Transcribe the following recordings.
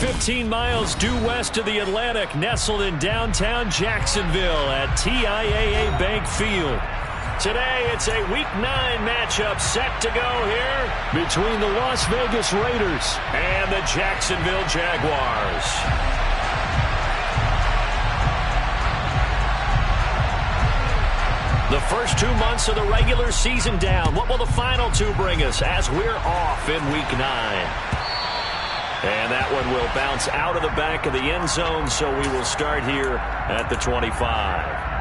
15 miles due west of the Atlantic, nestled in downtown Jacksonville at TIAA Bank Field. Today, it's a Week 9 matchup set to go here between the Las Vegas Raiders and the Jacksonville Jaguars. The first 2 months of the regular season down. What will the final 2 bring us as we're off in Week 9? And that one will bounce out of the back of the end zone, so we will start here at the 25.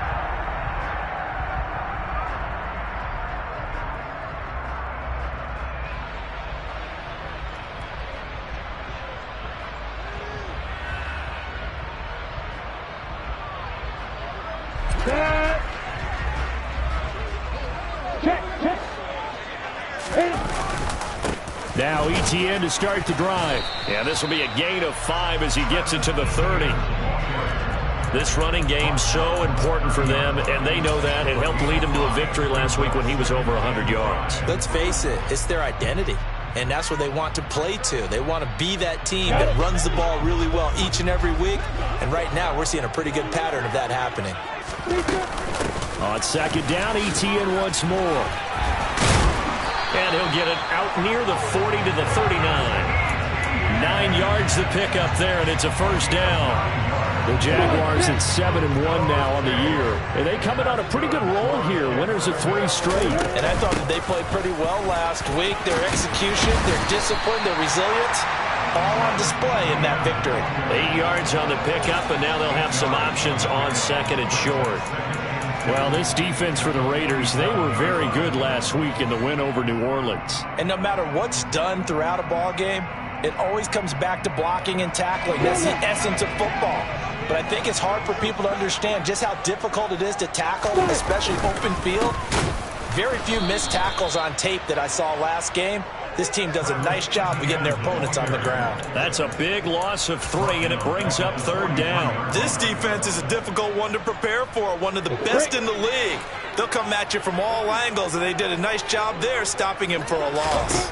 Now ETN to start the drive. And this will be a gain of 5 as he gets it to the 30. This running game so important for them, and they know that. It helped lead him to a victory last week when he was over 100 yards. Let's face it, it's their identity, and that's what they want to play to. They want to be that team that runs the ball really well each and every week, and right now we're seeing a pretty good pattern of that happening. On second down, ETN once more. And he'll get it out near the 40 to the 39. 9 yards to pick up there, and it's a first down. The Jaguars at 7-1 now on the year. And they coming on a pretty good roll here. Winners of 3 straight. And I thought that they played pretty well last week. Their execution, their discipline, their resilience, all on display in that victory. 8 yards on the pickup, and now they'll have some options on second and short. Well, this defense for the Raiders, they were very good last week in the win over New Orleans. And no matter what's done throughout a ball game, it always comes back to blocking and tackling. That's the essence of football. But I think it's hard for people to understand just how difficult it is to tackle, especially open field. Very few missed tackles on tape that I saw last game. This team does a nice job of getting their opponents on the ground. That's a big loss of 3, and it brings up third down. This defense is a difficult one to prepare for, one of the best in the league. They'll come at you from all angles, and they did a nice job there stopping him for a loss.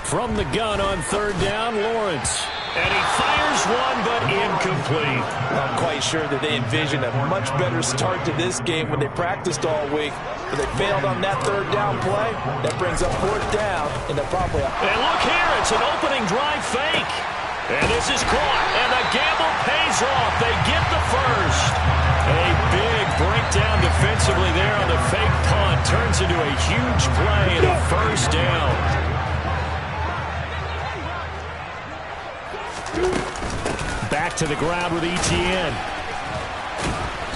From the gun on third down, Lawrence. And he fires one, but incomplete. I'm quite sure that they envisioned a much better start to this game when they practiced all week. But they failed on that third down play. That brings up fourth down, and they're probably up. And look here, it's an opening drive fake. And this is caught, and the gamble pays off. They get the first. A big breakdown defensively there on the fake punt. Turns into a huge play and a first down. Back to the ground with ETN.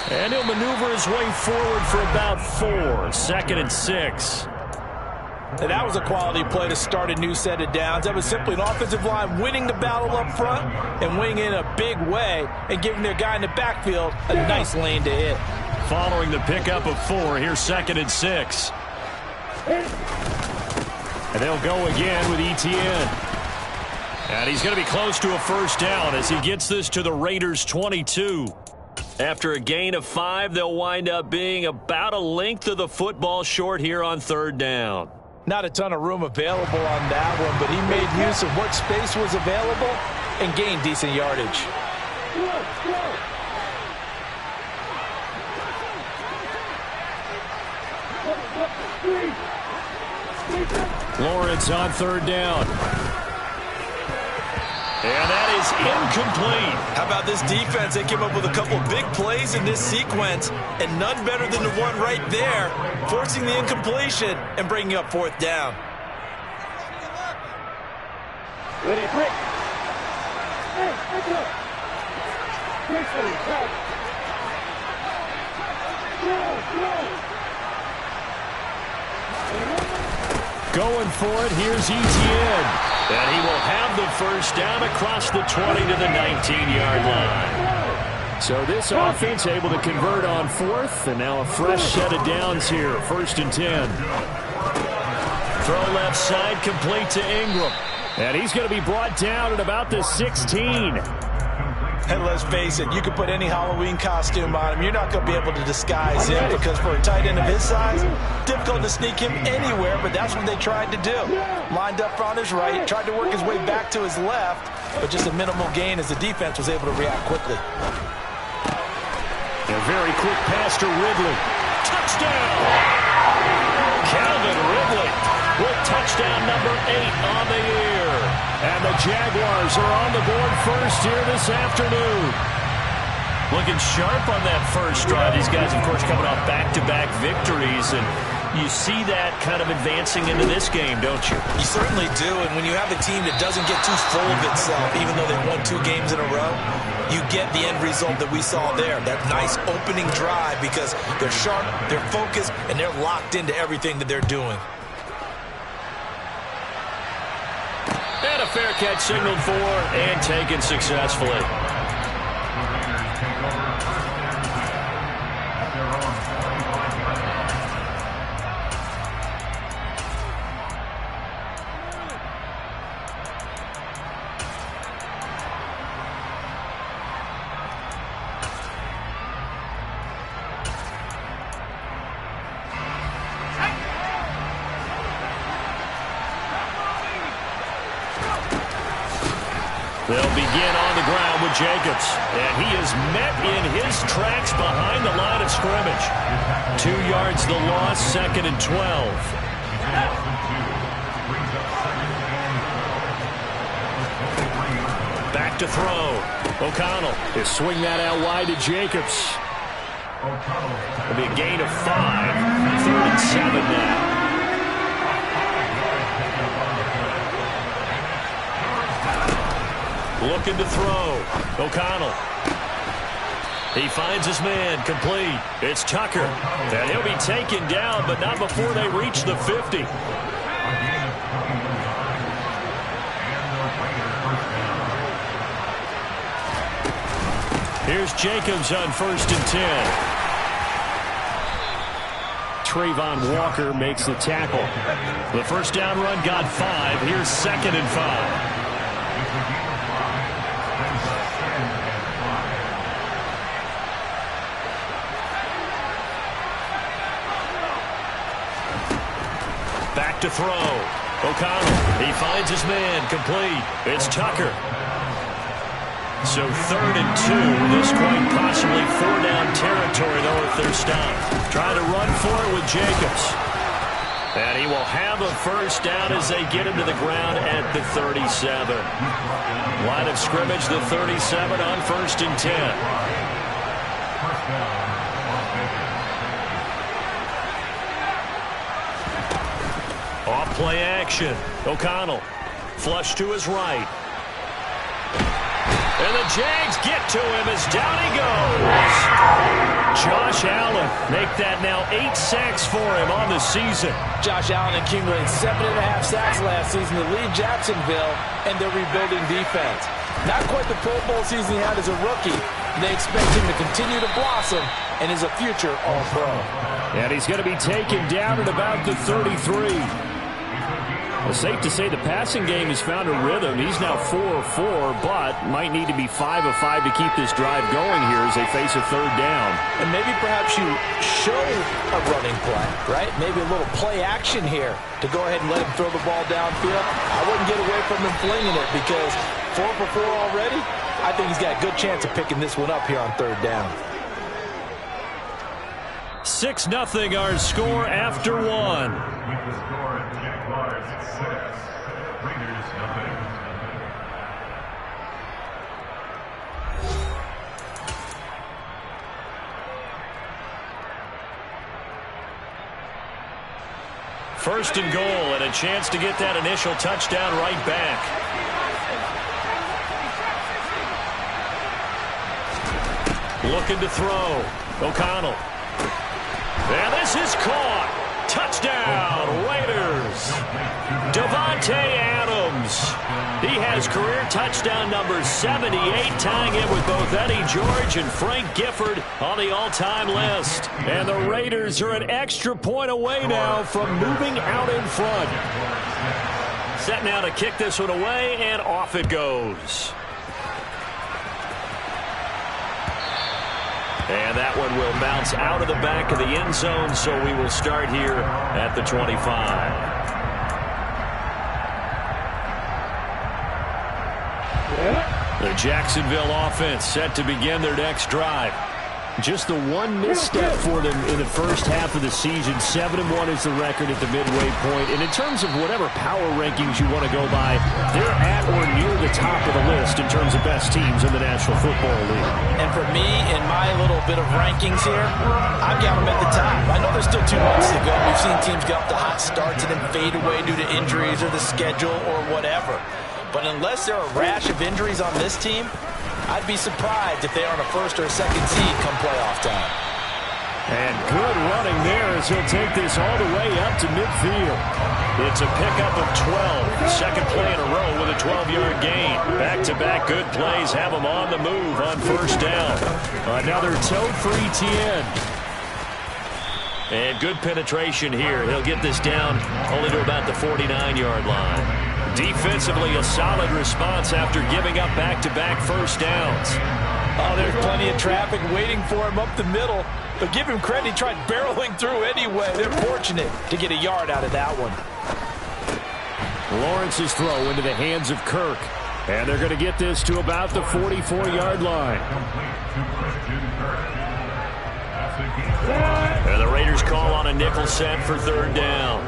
And he'll maneuver his way forward for about 4. Second and 6. And that was a quality play to start a new set of downs. That was simply an offensive line winning the battle up front and winning in a big way and giving their guy in the backfield a nice lane to hit. Following the pickup of 4, here's second and 6. And they'll go again with ETN. And he's going to be close to a first down as he gets this to the Raiders' 22. After a gain of 5, they'll wind up being about a length of the football short here on third down. Not a ton of room available on that one, but he made use of what space was available and gained decent yardage. Lawrence on third down. And that is incomplete. How about this defense? They came up with a couple big plays in this sequence, and none better than the one right there, forcing the incompletion and bringing up fourth down. Ready, break. Going for it, here's ETN. And he will have the first down across the 20 to the 19-yard line. So this offense able to convert on 4th, and now a fresh set of downs here, 1st and 10. Throw left side, complete to Ingram. And he's going to be brought down at about the 16. And let's face it, you can put any Halloween costume on him. You're not going to be able to disguise him because for a tight end of his size, difficult to sneak him anywhere, but that's what they tried to do. Lined up on his right, tried to work his way back to his left, but just a minimal gain as the defense was able to react quickly. A very quick pass to Ridley. Touchdown! Calvin Ridley with touchdown number 8 on the year. And the Jaguars are on the board first here this afternoon. Looking sharp on that first drive. These guys, of course, coming off back-to-back victories, and you see that kind of advancing into this game, don't you? You certainly do, and when you have a team that doesn't get too full of itself, even though they won 2 games in a row, you get the end result that we saw there, that nice opening drive, because they're sharp, they're focused, and they're locked into everything that they're doing. And a fair catch signaled for and taken successfully. They'll begin on the ground with Jacobs. And he is met in his tracks behind the line of scrimmage. 2 yards the loss, 2nd and 12. Back to throw. O'Connell will swing that out wide to Jacobs. It'll be a gain of 5. 3rd and 7 now. Looking to throw. O'Connell. He finds his man, complete. It's Tucker. And he'll be taken down, but not before they reach the 50. Here's Jacobs on 1st and 10. Trayvon Walker makes the tackle. The first down run got 5. Here's 2nd and 5. Back to throw. O'Connell. He finds his man, complete. It's Tucker. So 3rd and 2. This quite possibly 4-down territory, though, if they're stopped. Trying to run for it with Jacobs. And he will have a first down as they get him to the ground at the 37. Line of scrimmage, the 37 on 1st and 10. Off play action. O'Connell. Flush to his right. And the Jags get to him as down he goes. Josh Allen make that now 8 sacks for him on the season. Josh Allen accumulated 7.5 sacks last season to lead Jacksonville and their rebuilding defense. Not quite the Pro Bowl season he had as a rookie. They expect him to continue to blossom and is a future All-Pro. And he's going to be taken down at about the 33. Well, safe to say the passing game has found a rhythm. He's now 4 of 4, but might need to be 5 of 5 to keep this drive going here as they face a 3rd down. And maybe perhaps you show a running play, right? Maybe a little play action here to go ahead and let him throw the ball downfield. I wouldn't get away from him flinging it because 4 for 4 already. I think he's got a good chance of picking this one up here on 3rd down. 6-0 our score after 1. First and goal, and a chance to get that initial touchdown right back. Looking to throw. O'Connell. And this is caught. Touchdown, Raiders. Devontae Adams. He has career touchdown number 78, tying it with both Eddie George and Frank Gifford on the all-time list. And the Raiders are an extra point away now from moving out in front. Set now to kick this one away, and off it goes. And that one will bounce out of the back of the end zone, so we will start here at the 25. The Jacksonville offense set to begin their next drive. Just the one misstep for them in the first half of the season. 7-1 is the record at the midway point. And in terms of whatever power rankings you want to go by, they're at or near the top of the list in terms of best teams in the National Football League. And for me, in my little bit of rankings here, I've got them at the top. I know there's still 2 months to go. We've seen teams get off to hot starts and then fade away due to injuries or the schedule or whatever. But unless there are a rash of injuries on this team, I'd be surprised if they aren't a first or a second seed come playoff time. And good running there as he'll take this all the way up to midfield. It's a pickup of 12. Second play in a row with a 12-yard gain. Back-to-back good plays have him on the move on first down. Another toe for ETN. And good penetration here. He'll get this down only to about the 49-yard line. Defensively, a solid response after giving up back-to-back first downs. Oh, there's plenty of traffic waiting for him up the middle. But give him credit, he tried barreling through anyway. They're fortunate to get a yard out of that one. Lawrence's throw into the hands of Kirk. And they're going to get this to about the 44-yard line. And the Raiders call on a nickel set for third down.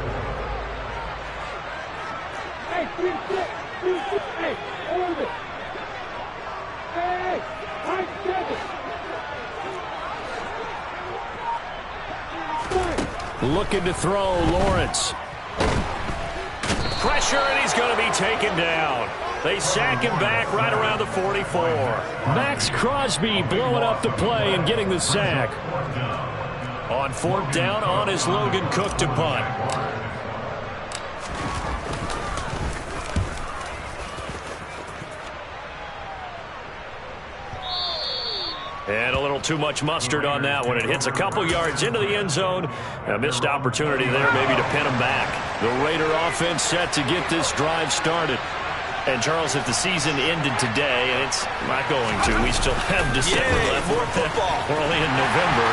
Looking to throw, Lawrence. Pressure, and he's going to be taken down. They sack him back right around the 44. Max Crosby blowing up the play and getting the sack. On fourth down, on is Logan Cook to punt. And a little too much mustard on that one. It hits a couple yards into the end zone. A missed opportunity there maybe to pin him back. The Raider offense set to get this drive started. And, Charles, if the season ended today, and it's not going to, we still have December left. More football. We're only in November.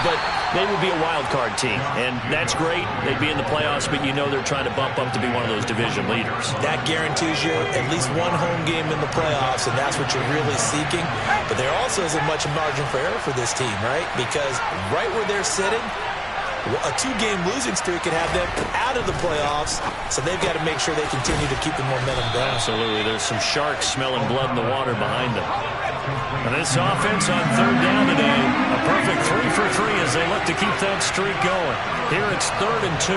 But they would be a wild card team. And that's great. They'd be in the playoffs, but you know they're trying to bump up to be one of those division leaders. That guarantees you at least one home game in the playoffs, and that's what you're really seeking. But there also isn't much margin for error for this team, right? Because right where they're sitting, a 2-game losing streak could have them out of the playoffs, so they've got to make sure they continue to keep the momentum going. Absolutely. There's some sharks smelling blood in the water behind them. And this offense on third down today, a perfect 3 for 3 as they look to keep that streak going. Here it's 3rd and 2.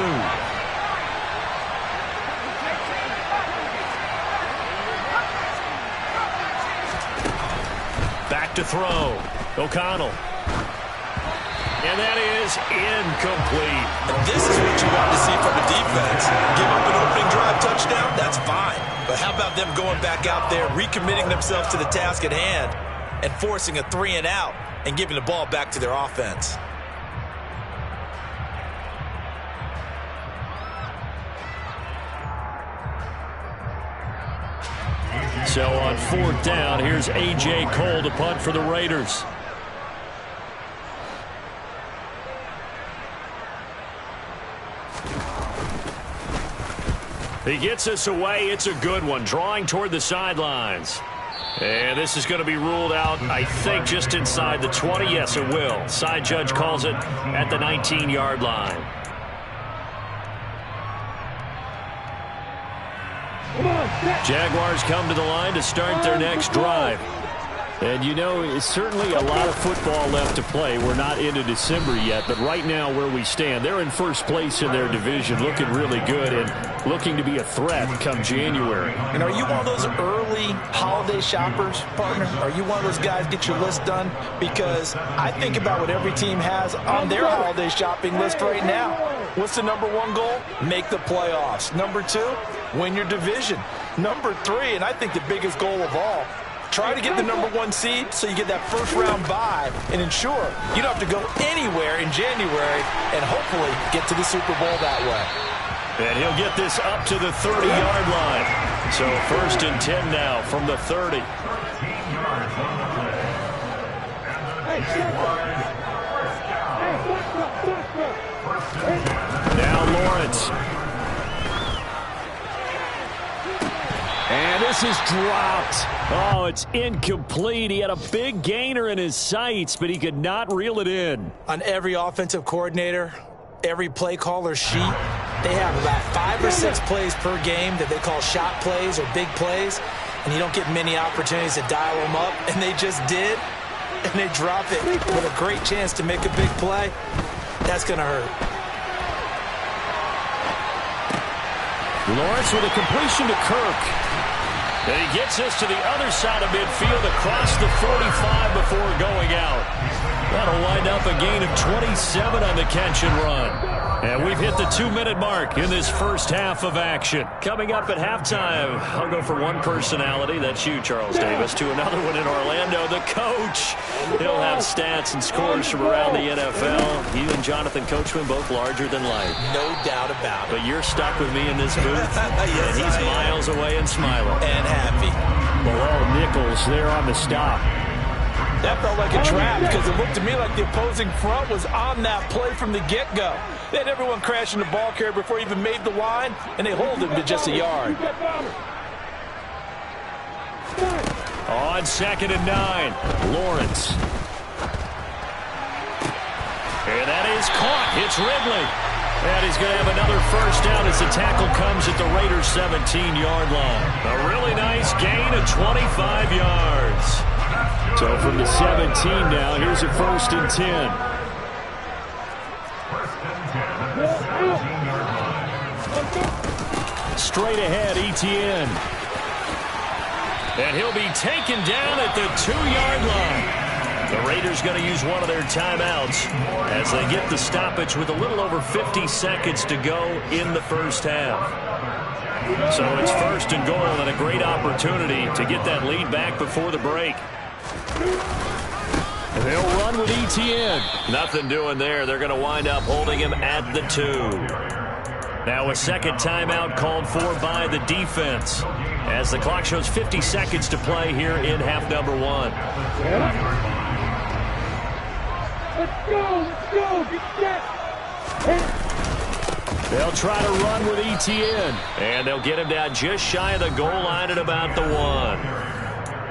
Back to throw. O'Connell. And that is incomplete. And this is what you want to see from a defense. Give up an opening drive touchdown, that's fine. But how about them going back out there, recommitting themselves to the task at hand, and forcing a 3 and out, and giving the ball back to their offense? So on fourth down, here's A.J. Cole to punt for the Raiders. He gets us away. It's a good one. Drawing toward the sidelines. And this is going to be ruled out, I think, just inside the 20. Yes, it will. Side judge calls it at the 19-yard line. Jaguars come to the line to start their next drive. And, you know, it's certainly a lot of football left to play. We're not into December yet, but right now where we stand, they're in first place in their division, looking really good and looking to be a threat come January. And are you one of those early holiday shoppers, partner? Are you one of those guys get your list done? Because I think about what every team has on their holiday shopping list right now. What's the #1 goal? Make the playoffs. #2, win your division. #3, and I think the biggest goal of all, try to get the #1 seed so you get that first-round bye and ensure you don't have to go anywhere in January and hopefully get to the Super Bowl that way. And he'll get this up to the 30-yard line. So 1st and 10 now from the 30. Now Lawrence. And this is dropped. Oh, it's incomplete. He had a big gainer in his sights, but he could not reel it in. On every offensive coordinator, every play caller sheet, they have about 5 or 6 plays per game that they call shot plays or big plays, and you don't get many opportunities to dial them up, and they just did, and they drop it with a great chance to make a big play. That's going to hurt. Lawrence with a completion to Kirk. And he gets us to the other side of midfield across the 45 before going out. That'll wind up a gain of 27 on the catch and run. And we've hit the 2-minute mark in this first half of action. Coming up at halftime, I'll go for one personality, that's you, Charles Davis, to another one in Orlando, the coach. He'll have stats and scores from around the NFL. You and Jonathan Coachman both larger than life. No doubt about it. But you're stuck with me in this booth, Yes, and he's miles away and smiling. And happy. Below Nichols there on the stop. That felt like a trap because it looked to me like the opposing front was on that play from the get-go. They had everyone crashing the ball carrier before he even made the line, and they hold him to just a yard. On 2nd and 9, Lawrence. And that is caught. It's Ridley. And he's going to have another first down as the tackle comes at the Raiders' 17-yard line. A really nice gain of 25 yards. So from the 17 now, here's a 1st and 10. Straight ahead, Etienne. And he'll be taken down at the 2-yard line. The Raiders going to use one of their timeouts as they get the stoppage with a little over 50 seconds to go in the first half. So it's 1st and goal and a great opportunity to get that lead back before the break. And they'll run with Etienne. Nothing doing there. They're going to wind up holding him at the 2. Now a second timeout called for by the defense as the clock shows 50 seconds to play here in half number 1. Let's go, get set. They'll try to run with Etienne. And they'll get him down just shy of the goal line at about the 1.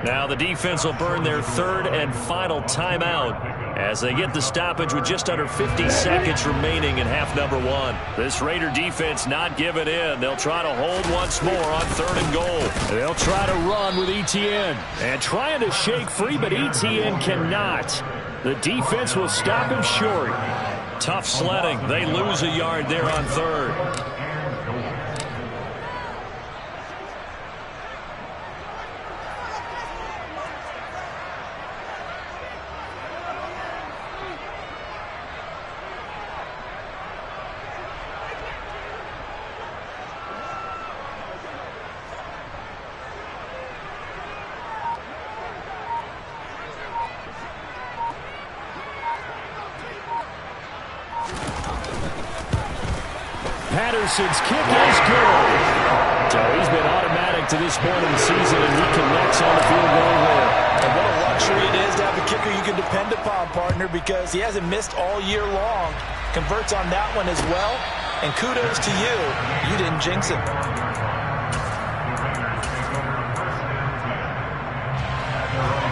Now the defense will burn their 3rd and final timeout as they get the stoppage with just under 50 seconds remaining in half number 1. This Raider defense not giving in. They'll try to hold once more on 3rd and goal. They'll try to run with Etienne. And trying to shake free, but Etienne cannot. The defense will stop him short. Tough sledding. They lose a yard there on 3rd. Patterson's kick is good. So he's been automatic to this point of the season, and he connects on the field goal there. And what a luxury it is to have a kicker you can depend upon, partner, because he hasn't missed all year long. Converts on that one as well. And kudos to you. You didn't jinx it.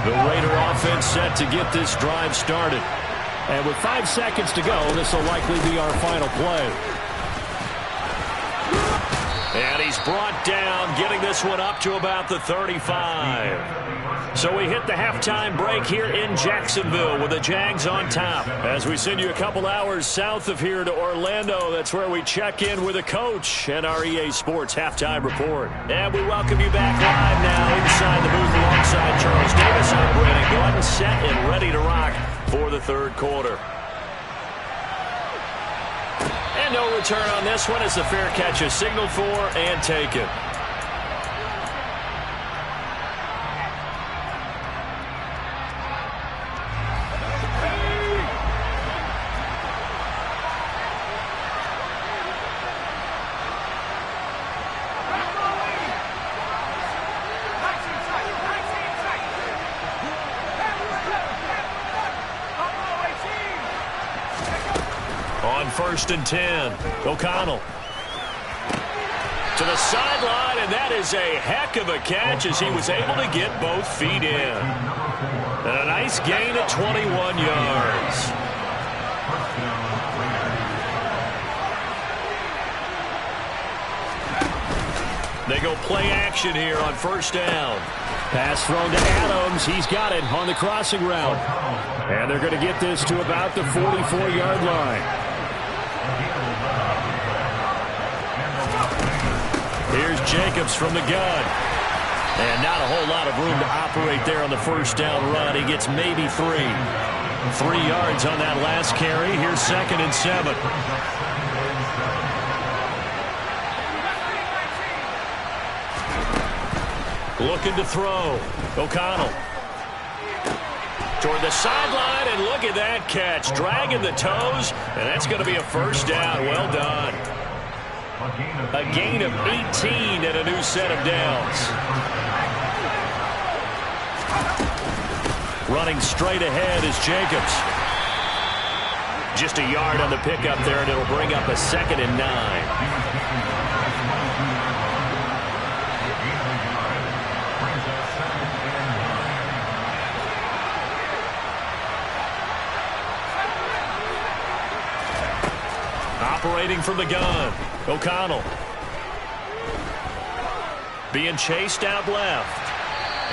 The Raider offense set to get this drive started. And with 5 seconds to go, this will likely be our final play. And he's brought down, getting this one up to about the 35. So we hit the halftime break here in Jacksonville with the Jags on top. As we send you a couple hours south of here to Orlando, that's where we check in with the coach and our EA Sports halftime report. And we welcome you back live now inside the booth alongside Charles Davis. I'm Brandon Gordon, set and ready to rock for the 3rd quarter. And no return on this one as the fair catch is signaled for and taken. On 1st and 10, O'Connell. To the sideline, and that is a heck of a catch as he was able to get both feet in. And a nice gain of 21 yards. They go play action here on first down. Pass thrown to Adams. He's got it on the crossing route. And they're going to get this to about the 44-yard line. Here's Jacobs from the gun. And not a whole lot of room to operate there on the first down run. He gets maybe 3. 3 yards on that last carry. Here's 2nd and 7. Looking to throw. O'Connell. Toward the sideline, and look at that catch. Dragging the toes, and that's going to be a first down. Well done. A gain of 18 and a new set of downs. Running straight ahead is Jacobs. Just a yard on the pickup there, and it'll bring up a 2nd and 9. Operating from the gun, O'Connell. Being chased out left.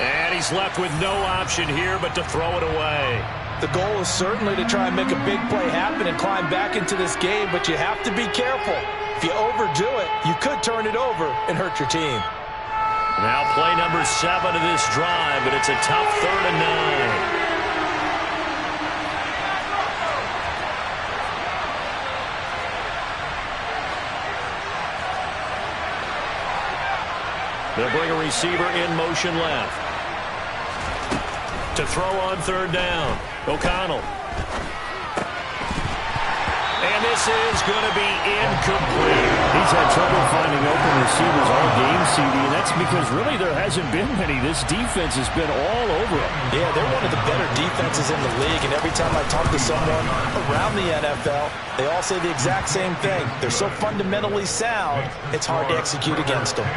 And he's left with no option here but to throw it away. The goal is certainly to try and make a big play happen and climb back into this game, but you have to be careful. If you overdo it, you could turn it over and hurt your team. Now play number 7 of this drive, but it's a tough 3rd and 9. They'll bring a receiver in motion left. To throw on 3rd down, O'Connell. And this is going to be incomplete. He's had trouble finding open receivers all game, CD, and that's because really there hasn't been many. This defense has been all over them. Yeah, they're one of the better defenses in the league, and every time I talk to someone around the NFL, they all say the exact same thing. They're so fundamentally sound, it's hard to execute against them.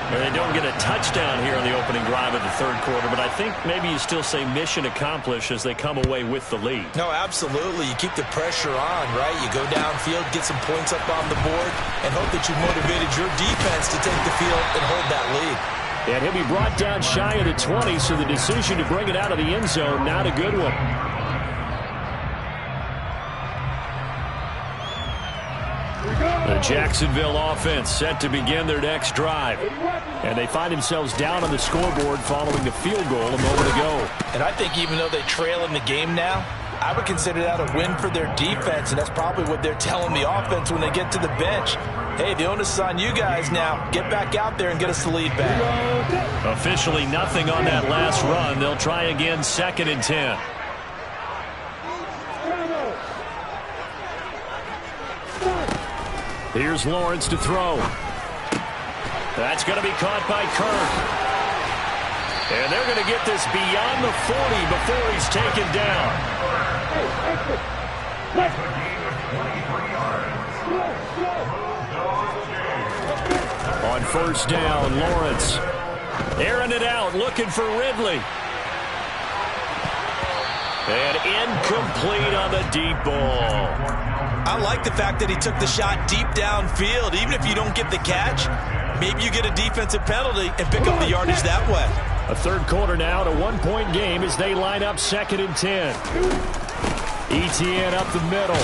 And they don't get a touchdown here in the opening drive of the 3rd quarter, but I think maybe you still say mission accomplished as they come away with the lead. No, absolutely. You keep the pressure on, right? You go downfield, get some points up on the board, and hope that you motivated your defense to take the field and hold that lead. And he'll be brought down shy of the 20, so the decision to bring it out of the end zone, not a good one. The Jacksonville offense set to begin their next drive. And they find themselves down on the scoreboard following the field goal a moment ago. And I think even though they trail in the game now, I would consider that a win for their defense, and that's probably what they're telling the offense when they get to the bench. Hey, the onus is on you guys now. Get back out there and get us the lead back. Officially nothing on that last run. They'll try again, 2nd and 10. Here's Lawrence to throw. That's going to be caught by Kirk. And they're going to get this beyond the 40 before he's taken down. On first down, Lawrence airing it out, looking for Ridley. And incomplete on the deep ball. I like the fact that he took the shot deep downfield. Even if you don't get the catch, maybe you get a defensive penalty and pick up the yardage that way. A 3rd quarter now, and a 1-point game as they line up 2nd and 10. ETN up the middle.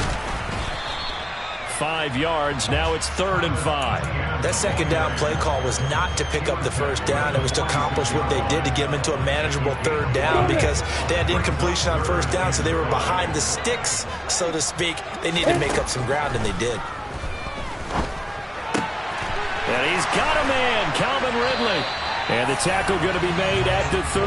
5 yards. Now it's 3rd and 5. That 2nd down play call was not to pick up the first down. It was to accomplish what they did to get them into a manageable 3rd down because they had incompletion on first down, so they were behind the sticks, so to speak. They needed to make up some ground, and they did. And he's got a man, Calvin Ridley. And the tackle going to be made at the 38.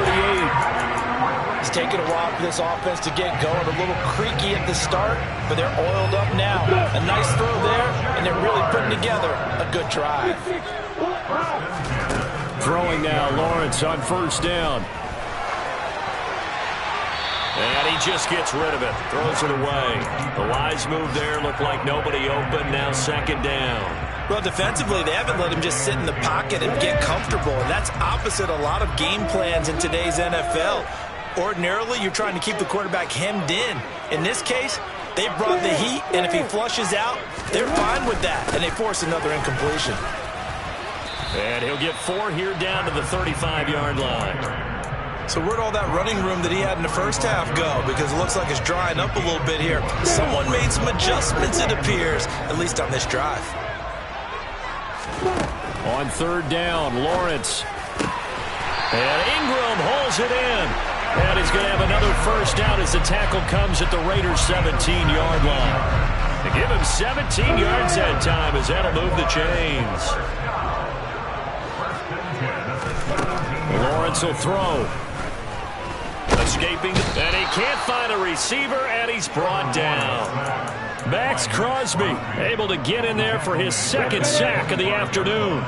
It's taken a while for this offense to get going. A little creaky at the start, but they're oiled up now. A nice throw there, and they're really putting together a good drive. Throwing now, Lawrence on first down. And he just gets rid of it. Throws it away. The wise move there. Looked like nobody open. Now 2nd down. Well, defensively, they haven't let him just sit in the pocket and get comfortable, and that's opposite a lot of game plans in today's NFL. Ordinarily, you're trying to keep the quarterback hemmed in. In this case, they brought the heat, and if he flushes out, they're fine with that, and they force another incompletion. And he'll get 4 here down to the 35-yard line. So where'd all that running room that he had in the first half go? Because it looks like it's drying up a little bit here. Someone made some adjustments, it appears, at least on this drive. On 3rd down, Lawrence. And Ingram holds it in. And he's going to have another first down as the tackle comes at the Raiders' 17-yard line. To give him 17 yards that time as that'll move the chains. Lawrence will throw. Escaping, and he can't find a receiver, and he's brought down. Max Crosby able to get in there for his 2nd sack of the afternoon.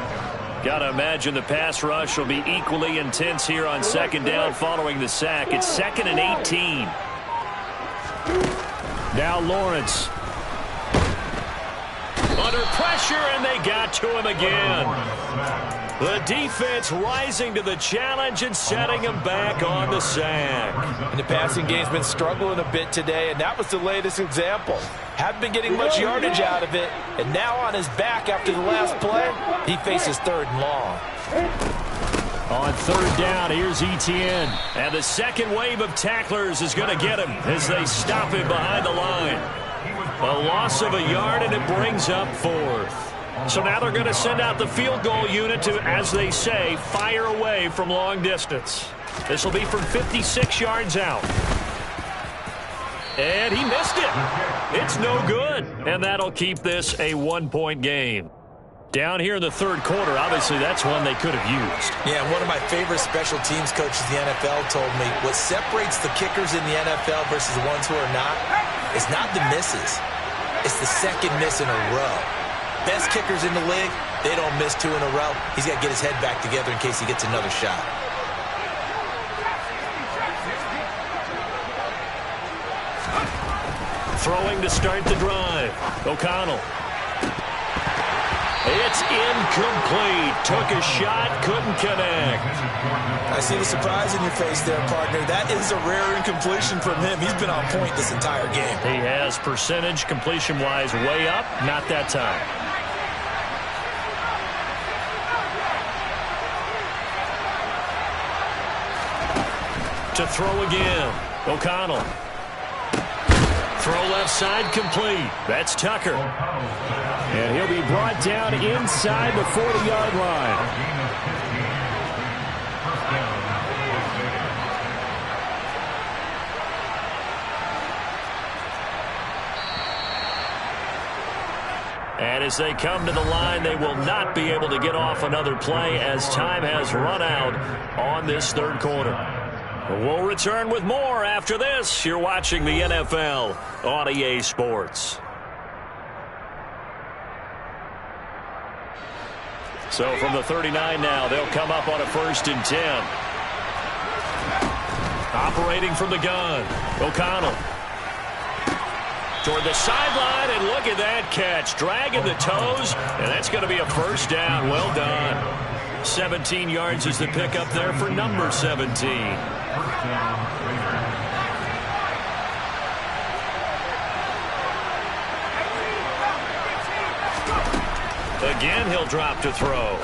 Got to imagine the pass rush will be equally intense here on 2nd down following the sack. It's 2nd and 18. Now Lawrence. Under pressure, and they got to him again. The defense rising to the challenge and setting him back on the sack. And the passing game's been struggling a bit today, and that was the latest example. Haven't been getting much yardage out of it, and now on his back after the last play, he faces 3rd and long. On 3rd down, here's Etienne. And the second wave of tacklers is going to get him as they stop him behind the line. A loss of a yard, and it brings up 4th. So now they're going to send out the field goal unit to, as they say, fire away from long distance. This will be from 56 yards out. And he missed it. It's no good. And that'll keep this a 1-point game. Down here in the 3rd quarter, obviously that's one they could have used. Yeah, one of my favorite special teams coaches in the NFL told me what separates the kickers in the NFL versus the ones who are not is not the misses. It's the 2nd miss in a row. Best kickers in the league, they don't miss 2 in a row. He's got to get his head back together in case he gets another shot. Throwing to start the drive. O'Connell. It's incomplete. Took a shot, couldn't connect. I see the surprise in your face there, partner. That is a rare incompletion from him. He's been on point this entire game. He has percentage completion-wise way up, not that time. To throw again. O'Connell. Throw left side complete. That's Tucker. And he'll be brought down inside the 40-yard line. And as they come to the line, they will not be able to get off another play as time has run out on this 3rd quarter. We'll return with more after this. You're watching the NFL on EA Sports. So from the 39 now, they'll come up on a 1st and 10. Operating from the gun, O'Connell. Toward the sideline, and look at that catch. Dragging the toes, and that's going to be a 1st down. Well done. 17 yards is the pickup there for number 17. Again, he'll drop to throw.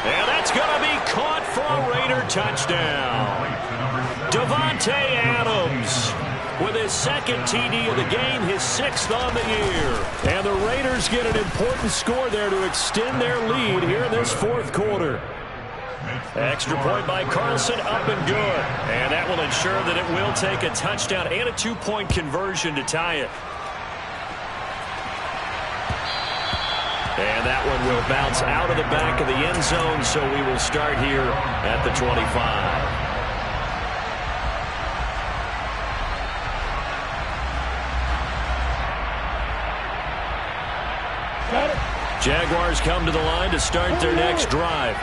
And that's going to be caught for a Raider touchdown. Davante Adams with his 2nd TD of the game, his 6th on the year. And the Raiders get an important score there to extend their lead here in this 4th quarter. Extra point by Carlson, up and good. And that will ensure that it will take a touchdown and a 2-point conversion to tie it. And that one will bounce out of the back of the end zone, so we will start here at the 25. Jaguars come to the line to start their next drive.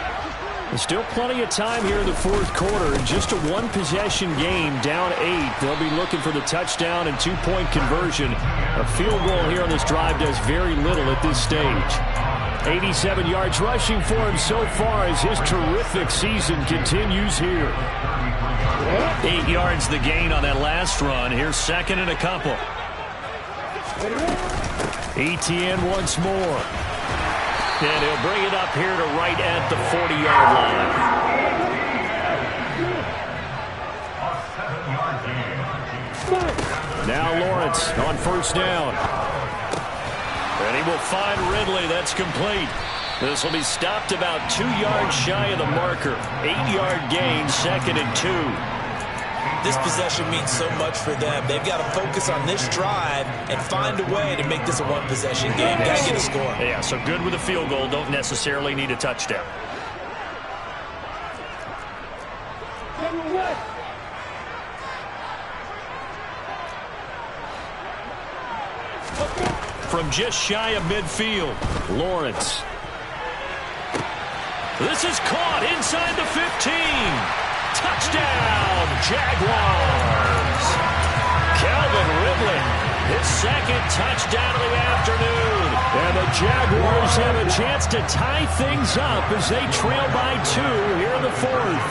Still plenty of time here in the fourth quarter. In just a one-possession game, down 8. They'll be looking for the touchdown and two-point conversion. A field goal here on this drive does very little at this stage. 87 yards rushing for him so far as his terrific season continues here. 8 yards the gain on that last run. Here's second and a couple. Etienne once more. And he'll bring it up here to right at the 40-yard line. Now Lawrence on first down. And he will find Ridley. That's complete. This will be stopped about 2 yards shy of the marker. 8-yard gain, second and 2. This possession means so much for them. They've got to focus on this drive and find a way to make this a one-possession game. Got to get a score. Yeah, so good with a field goal. Don't necessarily need a touchdown. From just shy of midfield, Lawrence. This is caught inside the 15. Touchdown, Jaguars. Calvin Ridley, his second touchdown of the afternoon. And the Jaguars have a chance to tie things up as they trail by 2 here in the fourth.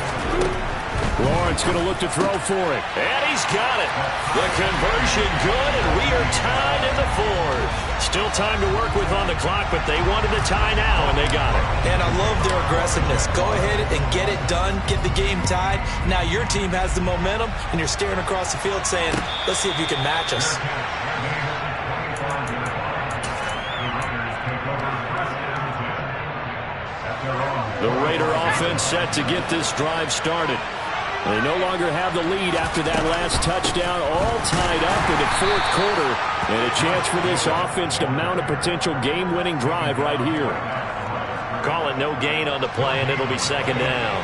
Lawrence going to look to throw for it. And he's got it. The conversion good, and we are tied in the fourth. Still time to work with on the clock, but they wanted the tie now, and they got it. And I love their aggressiveness. Go ahead and get it done, get the game tied. Now your team has the momentum, and you're staring across the field saying, let's see if you can match us. The Raider offense set to get this drive started. They no longer have the lead after that last touchdown, all tied up in the fourth quarter, and a chance for this offense to mount a potential game-winning drive right here. Call it no gain on the play, and it'll be second down.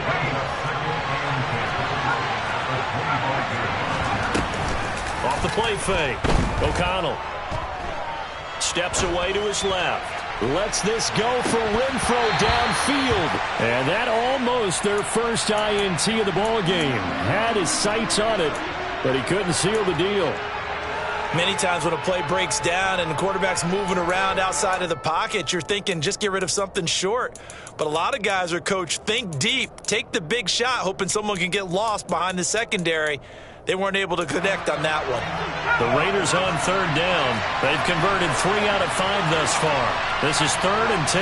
Off the play fake, O'Connell steps away to his left. Lets this go for Renfro downfield. And that almost their first INT of the ball game. Had his sights on it, but he couldn't seal the deal. Many times when a play breaks down and the quarterback's moving around outside of the pocket, you're thinking just get rid of something short. But a lot of guys are coached, think deep, take the big shot, hoping someone can get lost behind the secondary. They weren't able to connect on that one. The Raiders on third down. They've converted 3 out of 5 thus far. This is 3rd and 10.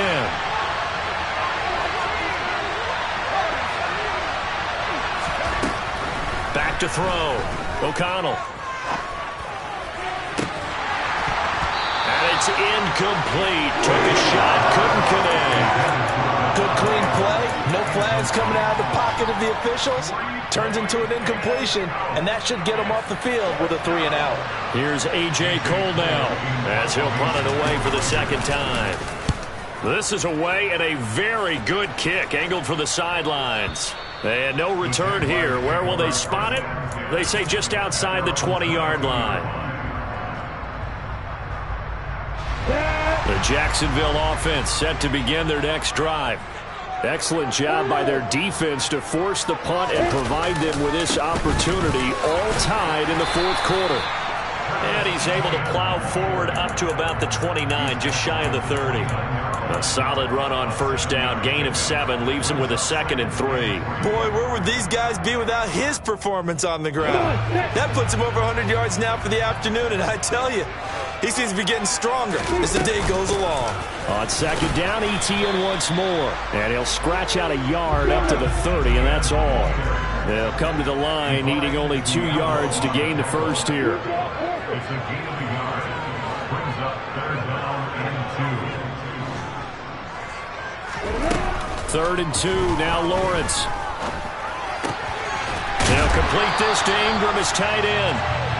Back to throw. O'Connell. And it's incomplete. Took a shot, couldn't connect. Good clean play. No flags coming out of the pocket of the officials. Turns into an incompletion, and that should get him off the field with a 3 and out. Here's A.J. Cole now as he'll punt it away for the second time. This is away and a very good kick angled for the sidelines. And no return here. Where will they spot it? They say just outside the 20-yard line. The Jacksonville offense set to begin their next drive. Excellent job by their defense to force the punt and provide them with this opportunity, all tied in the fourth quarter. And he's able to plow forward up to about the 29, just shy of the 30. A solid run on first down, gain of 7, leaves him with a 2nd and 3. Boy, where would these guys be without his performance on the ground? That puts him over 100 yards now for the afternoon, and I tell you, he seems to be getting stronger as the day goes along. On second down, Etienne once more. And he'll scratch out a yard up to the 30, and that's all. They'll come to the line, needing only 2 yards to gain the first here. Third and 2, now Lawrence. They'll complete this to Ingram as tight end.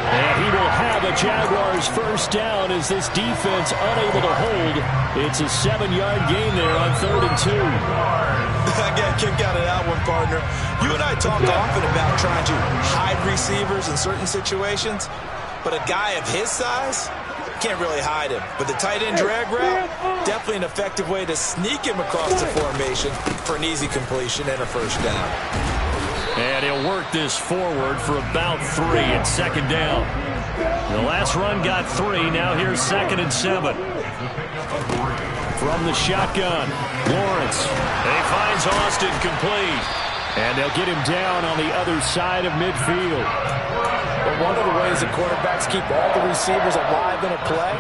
And he will have a Jaguars first down as this defense unable to hold. It's a 7-yard gain there on 3rd and 2. I got a kick out of that one, partner. You and I talk often about trying to hide receivers in certain situations, but a guy of his size, can't really hide him. But the tight end drag route, definitely an effective way to sneak him across the formation for an easy completion and a first down. And he'll work this forward for about 3 at second down. The last run got 3. Now here's 2nd and 7. From the shotgun, Lawrence. He finds Austin complete. And they'll get him down on the other side of midfield. But one of the ways the quarterbacks keep all the receivers alive in a play,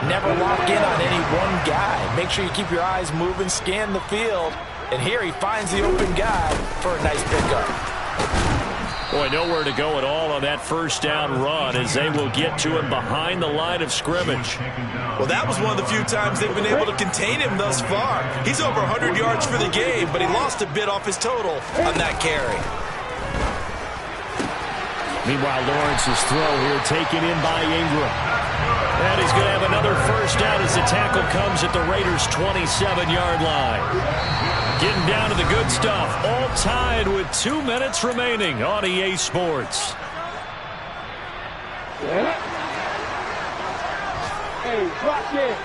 never lock in on any one guy. Make sure you keep your eyes moving, scan the field. And here he finds the open guy for a nice pickup. Boy, nowhere to go at all on that first down run as they will get to him behind the line of scrimmage. Well, that was one of the few times they've been able to contain him thus far. He's over 100 yards for the game, but he lost a bit off his total on that carry. Meanwhile, Lawrence's throw here taken in by Ingram. And he's going to have another first down as the tackle comes at the Raiders' 27-yard line. Getting down to the good stuff, all tied with 2 minutes remaining on EA Sports. Hey, block it.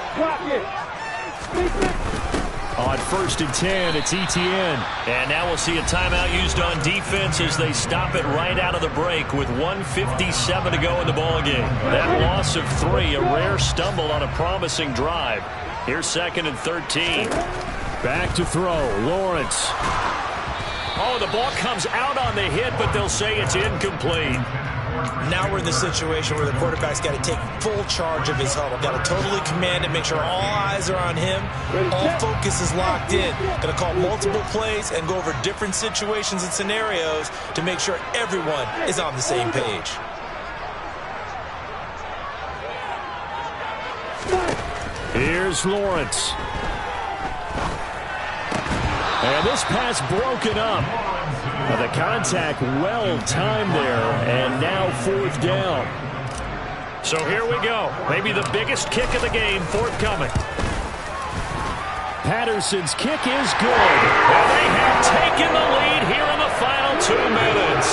On 1st and 10, it's Etienne. And now we'll see a timeout used on defense as they stop it right out of the break with 1:57 to go in the ballgame. That loss of 3, a rare stumble on a promising drive. Here's 2nd and 13. Back to throw, Lawrence. Oh, the ball comes out on the hit, but they'll say it's incomplete. Now we're in the situation where the quarterback's got to take full charge of his huddle. Got to totally command it, make sure all eyes are on him. All focus is locked in. Going to call multiple plays and go over different situations and scenarios to make sure everyone is on the same page. Here's Lawrence. And this pass broken up. The contact well-timed there, and now 4th down. So here we go. Maybe the biggest kick of the game forthcoming. Patterson's kick is good. And they have taken the lead here in the final 2 minutes.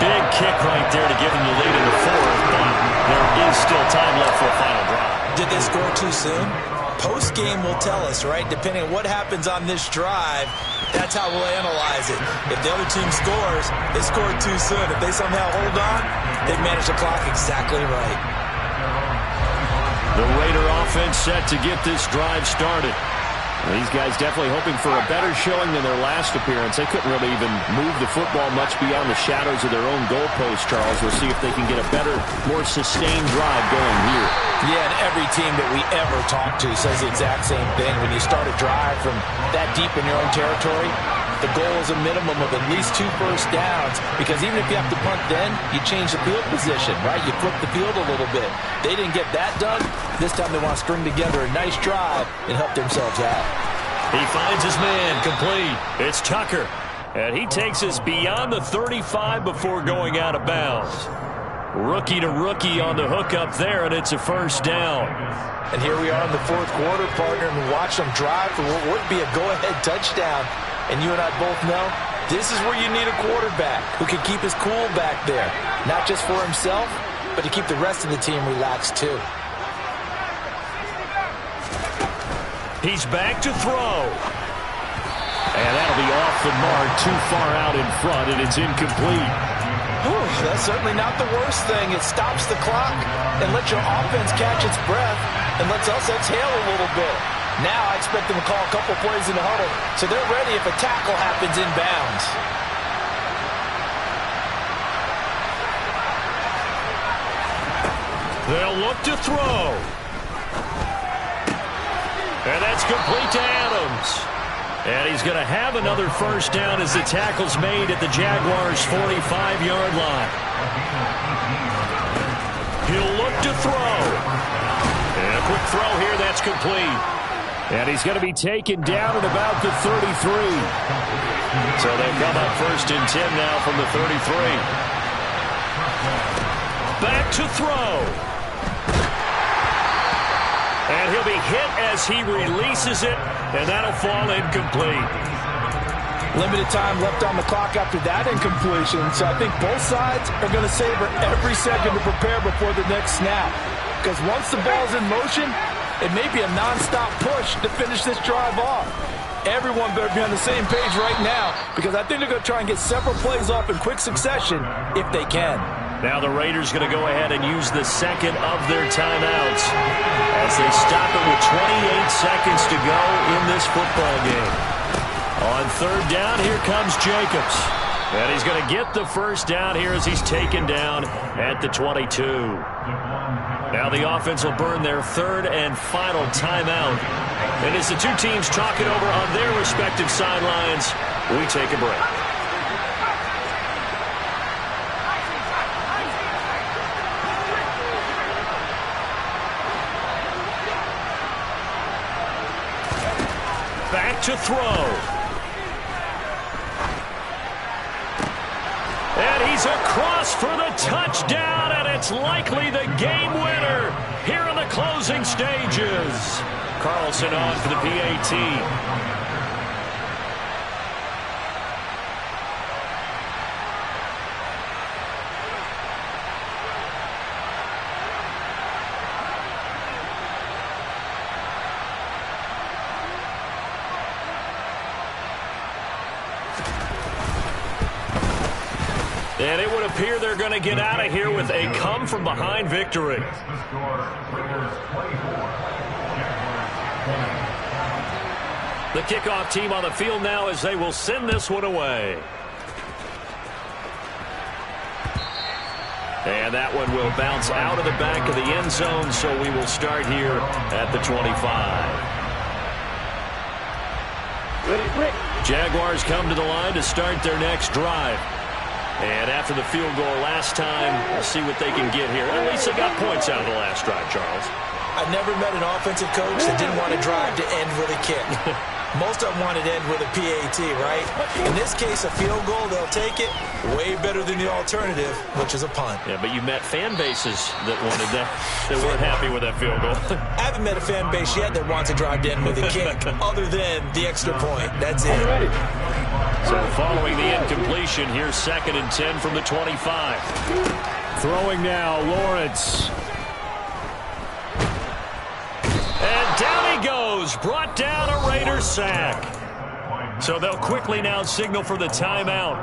Big kick right there to give them the lead in the 4th, but there is still time left for a final drive. Did they score too soon? Post-game will tell us, right? Depending on what happens on this drive, that's how we'll analyze it. If the other team scores, they scored too soon. If they somehow hold on, they've managed the clock exactly right. The Raider offense set to get this drive started. These guys definitely hoping for a better showing than their last appearance. They couldn't really even move the football much beyond the shadows of their own goalpost, Charles. We'll see if they can get a better, more sustained drive going here. Yeah, and every team that we ever talk to says the exact same thing. When you start a drive from that deep in your own territory, the goal is a minimum of at least 2 first downs, because even if you have to punt then, you change the field position, right? You flip the field a little bit. They didn't get that done. This time they want to string together a nice drive and help themselves out. He finds his man complete. It's Tucker. And he takes us beyond the 35 before going out of bounds. Rookie to rookie on the hookup there, and it's a first down. And here we are in the 4th quarter, partner, and watch them drive for what would be a go-ahead touchdown. And you and I both know this is where you need a quarterback who can keep his cool back there. Not just for himself, but to keep the rest of the team relaxed too. He's back to throw. And that'll be off the mark, too far out in front, and it's incomplete. Whew, that's certainly not the worst thing. It stops the clock and lets your offense catch its breath and lets us exhale a little bit. Now I expect them to call a couple plays in the huddle, so they're ready if a tackle happens inbounds. They'll look to throw. And that's complete to Adams. And he's going to have another first down as the tackle's made at the Jaguars' 45-yard line. He'll look to throw. And a quick throw here, that's complete. And he's going to be taken down at about the 33. So they come up 1st and 10 now from the 33. Back to throw. And he'll be hit as he releases it, and that'll fall incomplete. Limited time left on the clock after that incompletion, so I think both sides are going to savor every second to prepare before the next snap. Because once the ball's in motion, it may be a non-stop push to finish this drive off. Everyone better be on the same page right now, because I think they're going to try and get several plays off in quick succession if they can. Now the Raiders going to go ahead and use the second of their timeouts as they stop it with 28 seconds to go in this football game. On third down, here comes Jacobs. And he's going to get the first down here as he's taken down at the 22. Now the offense will burn their third and final timeout. And as the two teams talk it over on their respective sidelines, we take a break. Back to throw. And he's across for the touchdown, and it's likely the game winner here in the closing stages. Carlson on for the PAT. And it would appear they're going to get out of here with a come-from-behind victory. The kickoff team on the field now as they will send this one away. And that one will bounce out of the back of the end zone, so we will start here at the 25. Jaguars come to the line to start their next drive. And after the field goal last time, we'll see what they can get here. At least they got points out of the last drive, Charles. I've never met an offensive coach that didn't want a drive to end with a kick. Most of them want it to end with a PAT, right? In this case, a field goal, they'll take it. Way better than the alternative, which is a punt. Yeah, but you met fan bases that wanted that, that weren't happy with that field goal. I haven't met a fan base yet that wants a drive to end with a kick, other than the extra point. That's it. So following the incompletion, here's 2nd and 10 from the 25. Throwing now, Lawrence. And down he goes, brought down a Raiders sack. So they'll quickly now signal for the timeout.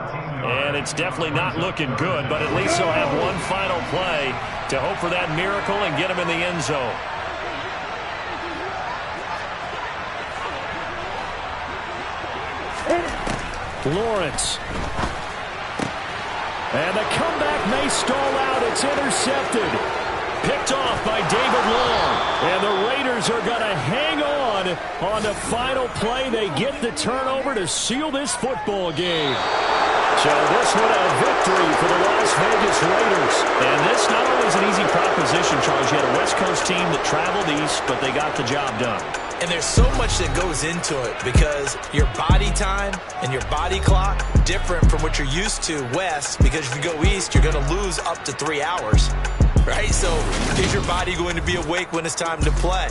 And it's definitely not looking good, but at least they'll have one final play to hope for that miracle and get him in the end zone. Lawrence. And the comeback may stall out. It's intercepted. Picked off by David Long. And the Raiders are going to hang on the final play. They get the turnover to seal this football game. So this one a victory for the Las Vegas Raiders. And this not only is an easy proposition, Charles. You had a West Coast team that traveled east, but they got the job done. And there's so much that goes into it because your body time and your body clock different from what you're used to west, because if you go east, you're going to lose up to 3 hours, right? So is your body going to be awake when it's time to play?